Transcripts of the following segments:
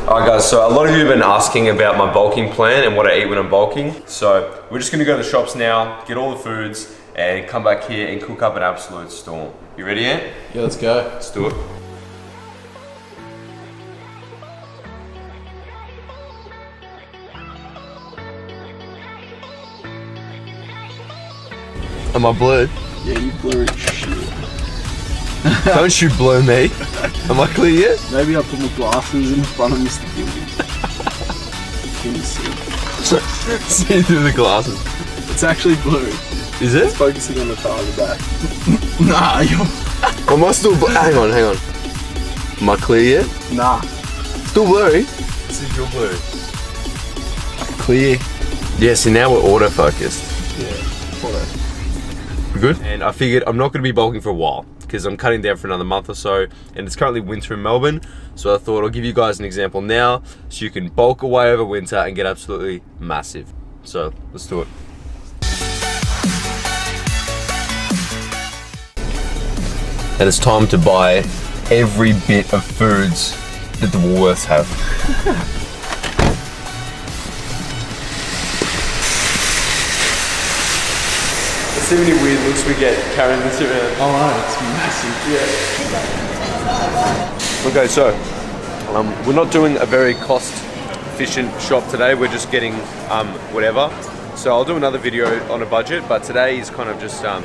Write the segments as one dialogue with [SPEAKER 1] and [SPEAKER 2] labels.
[SPEAKER 1] Alright guys, so a lot of you have been asking about my bulking plan and what I eat when I'm bulking. So we're just gonna go to the shops now, get all the foods, and come back here and cook up an absolute storm. You ready, Ant?
[SPEAKER 2] Yeah, let's go.
[SPEAKER 1] Let's do it. Am I blurred?
[SPEAKER 2] Yeah, you blurry shit.
[SPEAKER 1] Don't you blur me. Am I clear yet?
[SPEAKER 2] Maybe I'll put my glasses in front of Mr. Gilby. Can you see?
[SPEAKER 1] See through the glasses.
[SPEAKER 2] It's actually blurry.
[SPEAKER 1] Is it?
[SPEAKER 2] It's focusing on the car in the back. Nah, you're...
[SPEAKER 1] Am I still hang on. Am I clear yet?
[SPEAKER 2] Nah.
[SPEAKER 1] Still blurry? This is your blurry.
[SPEAKER 2] Clear.
[SPEAKER 1] Yeah, see now we're autofocused.
[SPEAKER 2] Yeah, auto.
[SPEAKER 1] We're good? And I figured I'm not going to be bulking for a while because I'm cutting down for another month or so, and it's currently winter in Melbourne, so I thought I'll give you guys an example now so you can bulk away over winter and get absolutely massive. So let's do it. And it's time to buy every bit of foods that the Woolworths have. See how many weird looks we get carrying this around.
[SPEAKER 2] Oh no, it's massive.
[SPEAKER 1] Yeah. Okay, so we're not doing a very cost-efficient shop today. We're just getting whatever. So I'll do another video on a budget, but today is kind of just got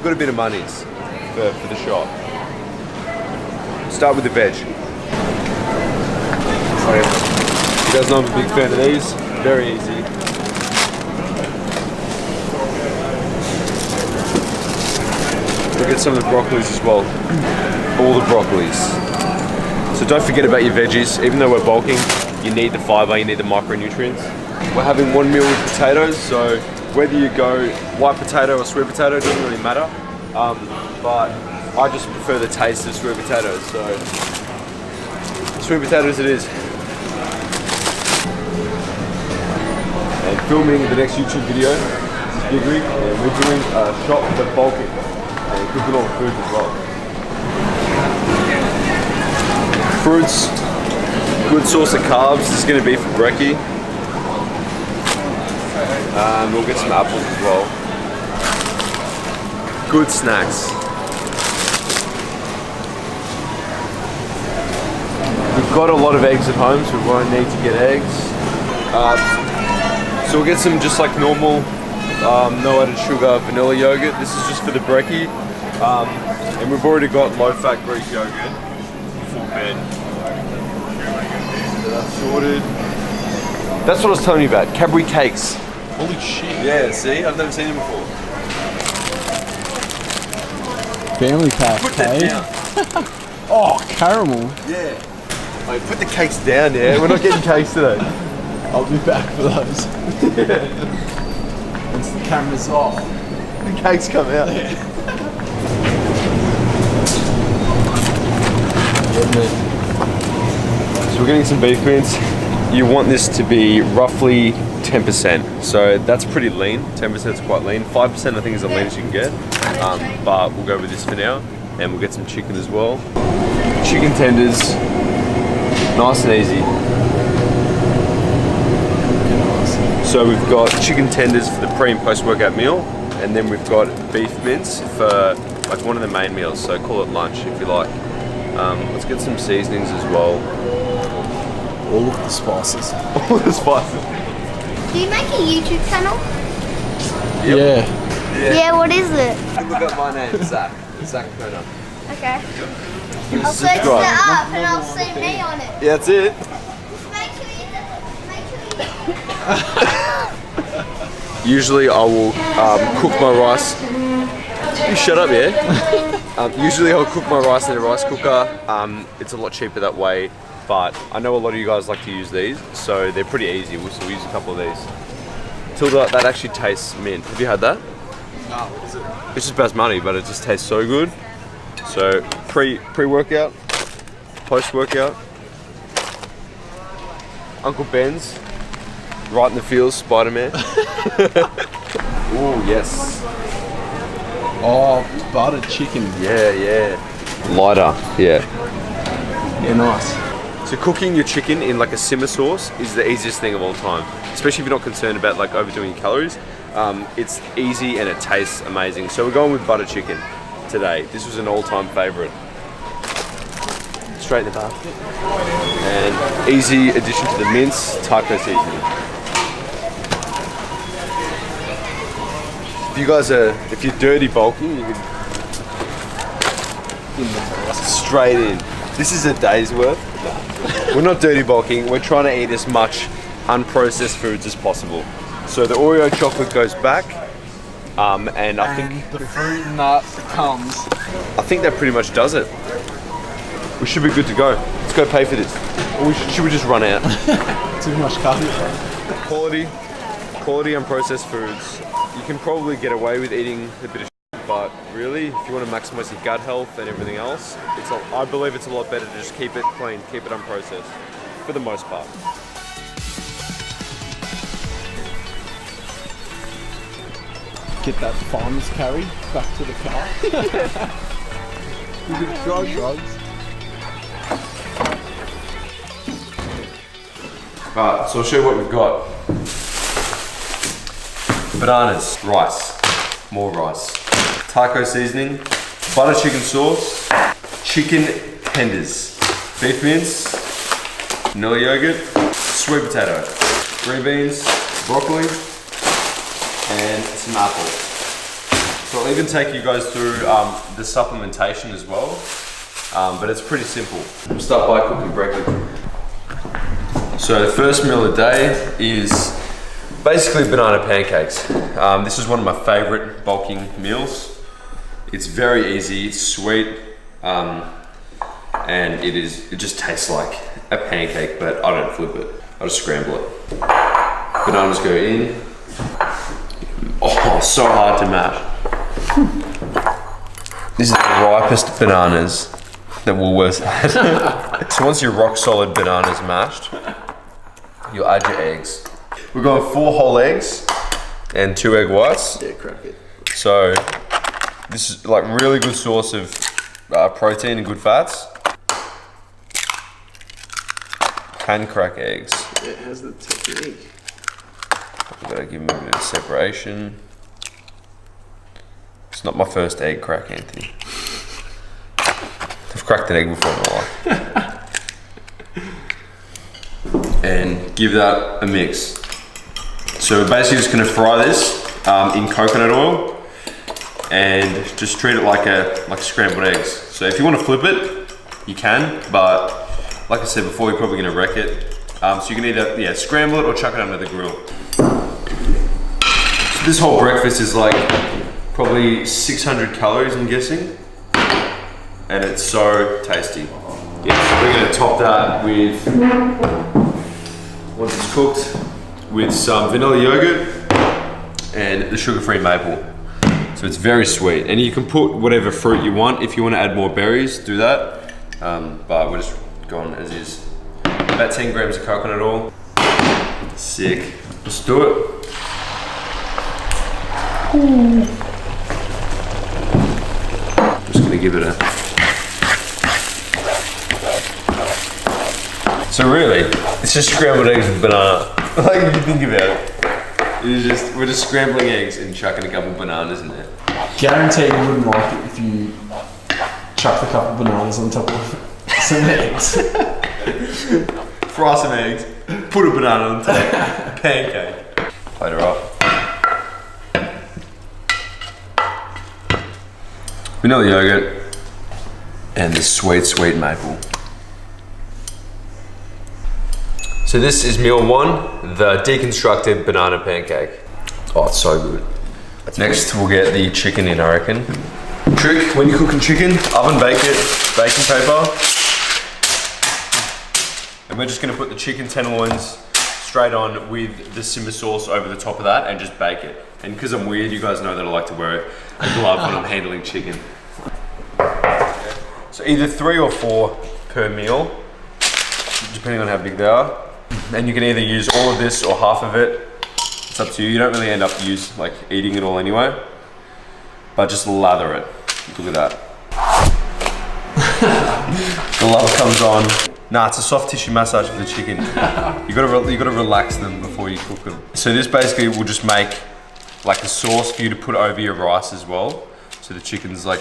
[SPEAKER 1] a bit of monies for the shop. Start with the veg. You guys know I'm a big fan of these. Very easy. We'll get some of the broccolis as well. All the broccolis. So don't forget about your veggies. Even though we're bulking, you need the fiber, you need the micronutrients. We're having one meal with potatoes, so whether you go white potato or sweet potato, it doesn't really matter. But I just prefer the taste of sweet potatoes, so sweet potatoes it is. And filming the next YouTube video, this is Big Rig, and we're doing a shop for bulking. And cooking all the foods as well. Fruits, good source of carbs. This is going to be for brekkie. We'll get some apples as well. Good snacks. We've got a lot of eggs at home, so we won't need to get eggs. So we'll get some just like normal, no added sugar, vanilla yogurt. This is just for the brekkie. And we've already got low-fat Greek yogurt for bed. So that's sorted. That's what I was telling you about, Cadbury cakes.
[SPEAKER 2] Holy shit.
[SPEAKER 1] Yeah, see? I've never seen them before.
[SPEAKER 2] Family pack,
[SPEAKER 1] Put that down.
[SPEAKER 2] Oh, caramel.
[SPEAKER 1] Yeah. Wait, put the cakes down, yeah? We're not getting cakes today.
[SPEAKER 2] I'll be back for those. Once the camera's off.
[SPEAKER 1] The cakes come out.
[SPEAKER 2] Yeah.
[SPEAKER 1] So we're getting some beef mince. You want this to be roughly 10%. So that's pretty lean. 10% is quite lean. 5% I think is the leanest you can get. But we'll go with this for now. And we'll get some chicken as well. Chicken tenders. Nice and easy. So we've got chicken tenders for the pre and post workout meal. And then we've got beef mince for like one of the main meals. So call it lunch if you like. Let's get some seasonings as well.
[SPEAKER 2] All of the spices.
[SPEAKER 1] All of the spices.
[SPEAKER 3] Do you make a YouTube channel?
[SPEAKER 1] Yep.
[SPEAKER 3] Yeah, what is it?
[SPEAKER 1] Look up my name, Zac Perna.
[SPEAKER 3] Okay. I'll search it up and I'll see me on it.
[SPEAKER 1] Yeah, that's it. Usually I will cook my rice. You shut up, yeah? Usually I'll cook my rice in a rice cooker. It's a lot cheaper that way, but I know a lot of you guys like to use these, so they're pretty easy. We'll use a couple of these. Tilda, that actually tastes mint. Have you had that?
[SPEAKER 2] No, what is it?
[SPEAKER 1] It's just basmati, but it just tastes so good. So pre-workout, post-workout. Uncle Ben's, right in the fields, Spider-Man. Ooh, yes.
[SPEAKER 2] Oh, buttered chicken.
[SPEAKER 1] Yeah. Lighter, yeah.
[SPEAKER 2] Yeah, nice.
[SPEAKER 1] So So cooking your chicken in like a simmer sauce is the easiest thing of all time, especially if you're not concerned about like overdoing your calories. It's easy and it tastes amazing. So we're going with butter chicken today. This was an all-time favorite. Straight in the basket. And easy addition to the mince, taco seasoning. If you're dirty bulking, you can straight in. This is a day's worth. No. We're not dirty bulking. We're trying to eat as much unprocessed foods as possible. So the Oreo chocolate goes back, and I think
[SPEAKER 2] the fruit nut comes.
[SPEAKER 1] I think that pretty much does it. We should be good to go. Let's go pay for this. Or should we just run out?
[SPEAKER 2] Too much cardio.
[SPEAKER 1] Quality unprocessed foods. You can probably get away with eating a bit of shit, but really, if you want to maximize your gut health and everything else, I believe it's a lot better to just keep it clean, keep it unprocessed, for the most part.
[SPEAKER 2] Get that farmer's carry back to the car. You can try drugs.
[SPEAKER 1] Alright, so I'll show you what we've got. Bananas, rice, more rice, taco seasoning, butter chicken sauce, chicken tenders, beef mince, vanilla yogurt, sweet potato, green beans, broccoli, and some apple. So I'll even take you guys through the supplementation as well, but it's pretty simple. We'll start by cooking breakfast. So the first meal of the day is basically banana pancakes. This is one of my favorite bulking meals. It's very easy, it's sweet, and it just tastes like a pancake, but I don't flip it. I just scramble it. Bananas go in. Oh, so hard to mash. These are the ripest bananas that Woolworths had. So once your rock solid banana's mashed, you'll add your eggs. We're going 4 whole eggs and 2 egg whites.
[SPEAKER 2] Yeah, crack it.
[SPEAKER 1] So this is like really good source of protein and good fats. Can crack eggs.
[SPEAKER 2] It has the technique.
[SPEAKER 1] I've got to give them a bit of separation. It's not my first egg crack, Anthony. I've cracked an egg before in my life. And give that a mix. So we're basically just going to fry this in coconut oil and just treat it like scrambled eggs. So if you want to flip it, you can, but like I said before, you're probably going to wreck it. So you can either scramble it or chuck it under the grill. So this whole breakfast is like probably 600 calories, I'm guessing, and it's so tasty. Yeah, so we're going to top that with, once it's cooked, with some vanilla yogurt and the sugar-free maple. So it's very sweet, and you can put whatever fruit you want. If you want to add more berries, do that. But we're just going as is. About 10 grams of coconut oil. Sick. Let's do it. Just gonna give it a. So really, it's just scrambled eggs with banana. Like if you think about it, we're just scrambling eggs and chucking a couple bananas in there.
[SPEAKER 2] Guarantee you wouldn't like it if you chucked a couple bananas on top of some eggs.
[SPEAKER 1] Fry some eggs, put a banana on top, pancake. Plate her up. Vanilla yogurt and the sweet, sweet maple. So this is meal 1, the deconstructed banana pancake. Oh, it's so good. Next, we'll get the chicken in, I reckon. Trick, when you're cooking chicken, oven bake it, baking paper. And we're just gonna put the chicken tenderloins straight on with the simmer sauce over the top of that and just bake it. And because I'm weird, you guys know that I like to wear a glove when I'm handling chicken. So either 3 or 4 per meal, depending on how big they are. And you can either use all of this or half of it. It's up to you. You don't really end up eating it all anyway. But just lather it. Look at that. The love comes on. Nah, it's a soft tissue massage for the chicken. You gotta relax them before you cook them. So this basically will just make like a sauce for you to put over your rice as well. So the chicken's like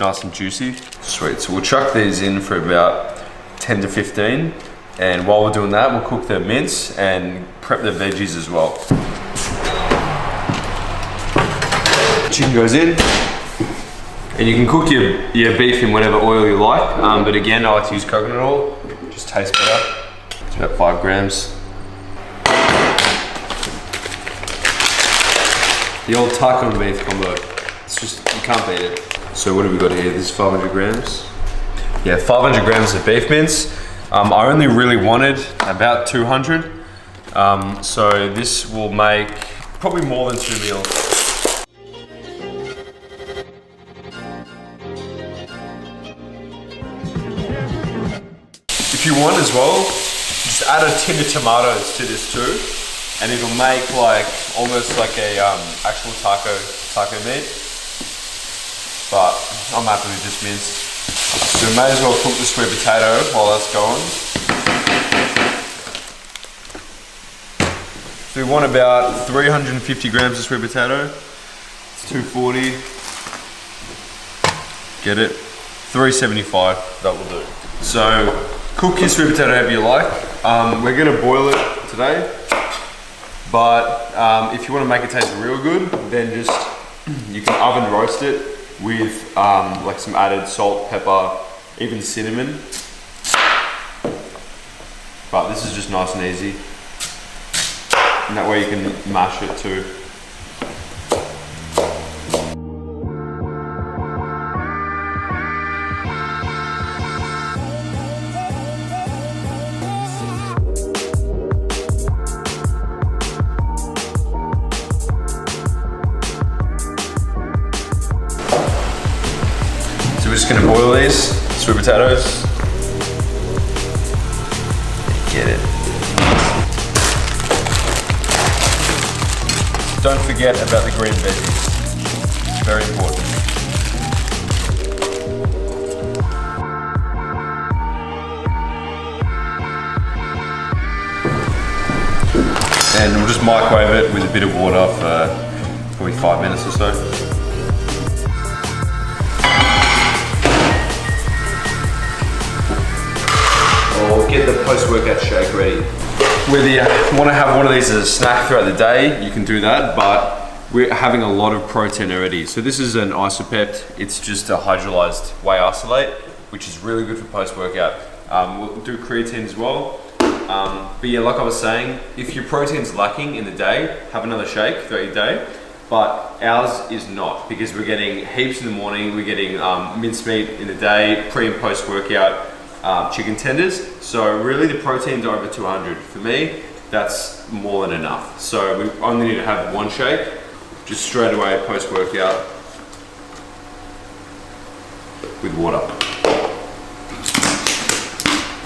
[SPEAKER 1] nice and juicy. Sweet, so we'll chuck these in for about 10 to 15. And while we're doing that, we'll cook the mince and prep the veggies as well. Chicken goes in. And you can cook your beef in whatever oil you like. But again, I like to use coconut oil. Just tastes better. It's about 5 grams. The old taco and beef combo. It's just, you can't beat it. So what have we got here? This is 500 grams. Yeah, 500 grams of beef mince. I only really wanted about 200. So this will make probably more than 2 meals. If you want as well, just add a tin of tomatoes to this too, and it'll make like almost like a actual taco meat. But I'm happy with this mince. So we may as well cook the sweet potato while that's going. So we want about 350 grams of sweet potato. It's 240. Get it? 375. That will do. So. Cook your sweet potato however you like. We're gonna boil it today, but if you wanna make it taste real good, then just, you can oven roast it with like some added salt, pepper, even cinnamon. But this is just nice and easy. And that way you can mash it too. We're just gonna boil these sweet potatoes. Get it. Don't forget about the green veggies. It's very important. And we'll just microwave it with a bit of water for probably 5 minutes or so. Or get the post-workout shake ready. Whether you want to have one of these as a snack throughout the day, you can do that, but we're having a lot of protein already. So this is an isopept. It's just a hydrolyzed whey isolate, which is really good for post-workout. We'll do creatine as well. But yeah, like I was saying, if your protein's lacking in the day, have another shake throughout your day. But ours is not, because we're getting heaps in the morning, we're getting mincemeat in the day, pre and post-workout. Chicken tenders, so really the protein's over 200. For me, that's more than enough. So we only need to have one shake, just straight away post-workout with water.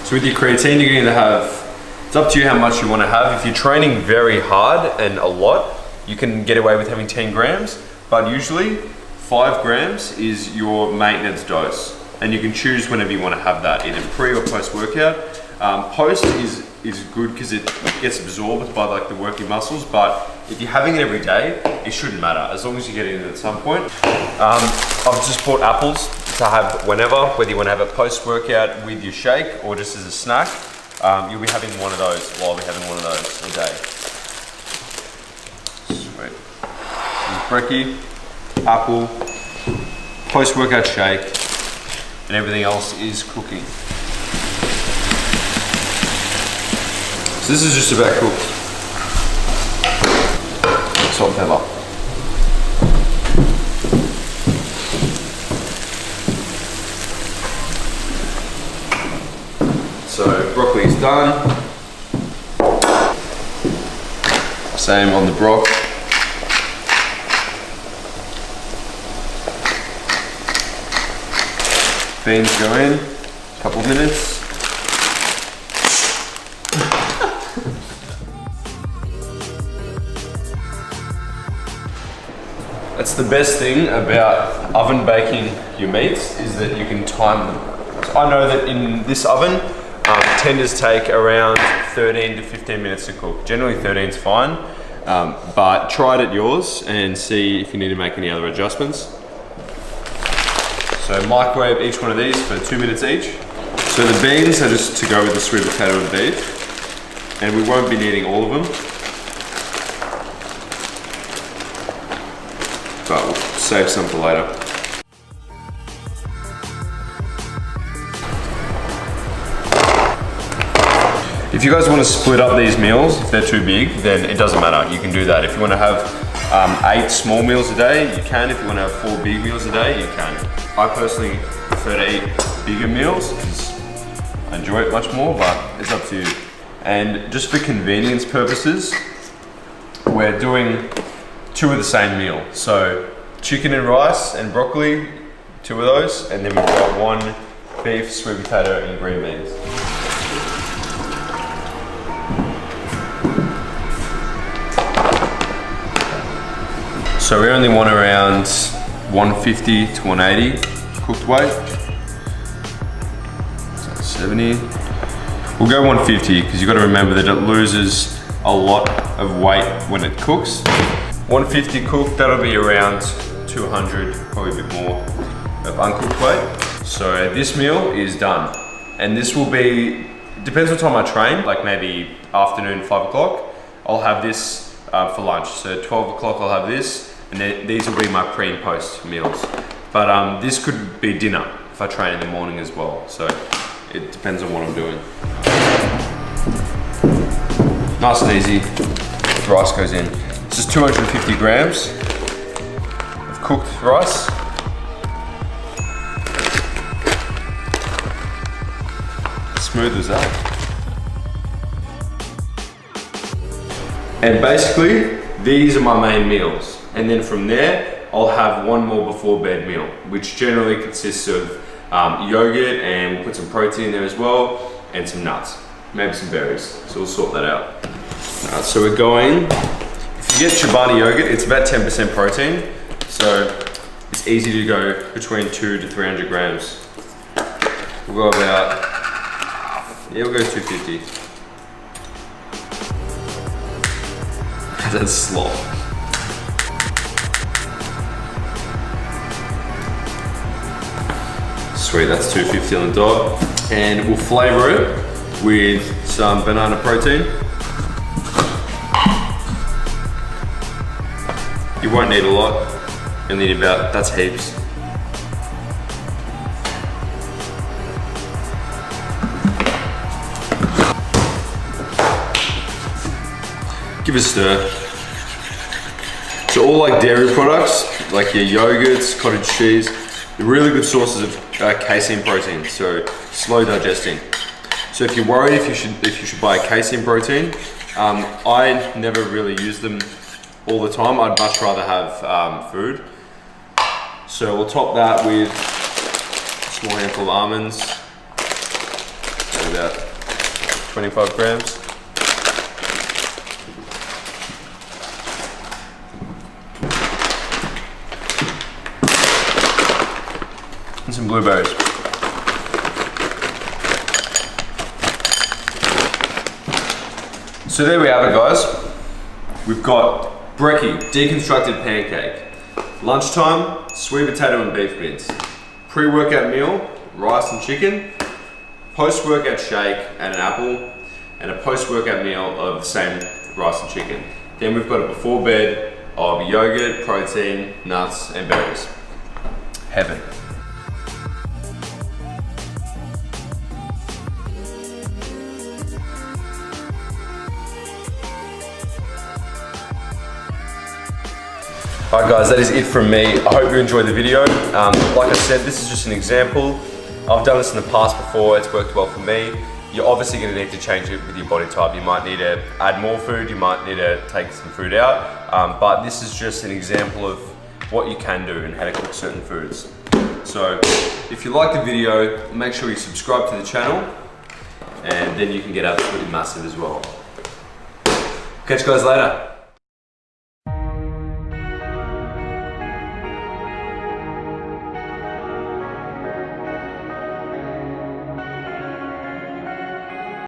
[SPEAKER 1] So with your creatine, you're going to have, it's up to you how much you want to have. If you're training very hard and a lot, you can get away with having 10 grams, but usually 5 grams is your maintenance dose. And you can choose whenever you want to have that, either pre or post workout. Post is good because it gets absorbed by like the working muscles, but if you're having it every day, it shouldn't matter, as long as you get it in at some point. I've just bought apples to have whenever, whether you want to have a post workout with your shake or just as a snack. You'll be having one of those, or I'll be having one of those a day. Sweet. This is brekkie, apple, post workout shake, and everything else is cooking. So this is just about cooked. Salt and pepper. So broccoli's done. Same on the broc. Beans go in, a couple of minutes. That's the best thing about oven baking your meats, is that you can time them. So I know that in this oven, Tenders take around 13 to 15 minutes to cook. Generally 13 is fine, but try it at yours and see if you need to make any other adjustments. So microwave each one of these for 2 minutes each. So the beans are just to go with the sweet potato and beef, and we won't be needing all of them, but we'll save some for later. If you guys want to split up these meals, if they're too big, then it doesn't matter. You can do that. If you want to have 8 small meals a day, you can. If you want to have 4 big meals a day, you can. I personally prefer to eat bigger meals because I enjoy it much more, but it's up to you. And just for convenience purposes, we're doing 2 of the same meal. So chicken and rice and broccoli, 2 of those, and then we've got 1 beef, sweet potato, and green beans. So we only want around 150 to 180 cooked weight. So 70. We'll go 150 because you've got to remember that it loses a lot of weight when it cooks. 150 cooked, that'll be around 200, probably a bit more of uncooked weight. So this meal is done. And this will be, depends what time I train, like maybe afternoon, 5 o'clock. I'll have this for lunch. So 12 o'clock I'll have this. And then these will be my pre and post meals. But this could be dinner if I train in the morning as well. So it depends on what I'm doing. Nice and easy, the rice goes in. This is 250 grams of cooked rice. Smooth as that. And basically, these are my main meals. And then from there, I'll have 1 more before bed meal, which generally consists of yogurt, and we'll put some protein in there as well, and some nuts, maybe some berries. So we'll sort that out. Alright, so we're going, if you get Chobani yogurt, it's about 10% protein. So it's easy to go between 200 to 300 grams. We'll go about, yeah, we'll go 250. That's slop. Sweet, that's 250 on the dot. And we'll flavor it with some banana protein. You won't need a lot. You'll need about, that's heaps. Give it a stir. So all like dairy products, like your yogurts, cottage cheese, they're really good sources of casein protein, so slow digesting. So if you're worried if you should buy a casein protein, I never really use them all the time. I'd much rather have food. So we'll top that with a small handful of almonds, about 25 grams. And some blueberries. So there we have it, guys. We've got brekkie, deconstructed pancake. Lunchtime, sweet potato and beef mince. Pre-workout meal, rice and chicken. Post-workout shake and an apple. And a post-workout meal of the same rice and chicken. Then we've got a before bed of yogurt, protein, nuts and berries. Heaven. Alright guys, that is it from me. I hope you enjoyed the video. Like I said, this is just an example. I've done this in the past before, it's worked well for me. You're obviously going to need to change it with your body type. You might need to add more food, you might need to take some food out, but this is just an example of what you can do and how to cook certain foods. So if you like the video, make sure you subscribe to the channel and then you can get absolutely massive as well. Catch you guys later.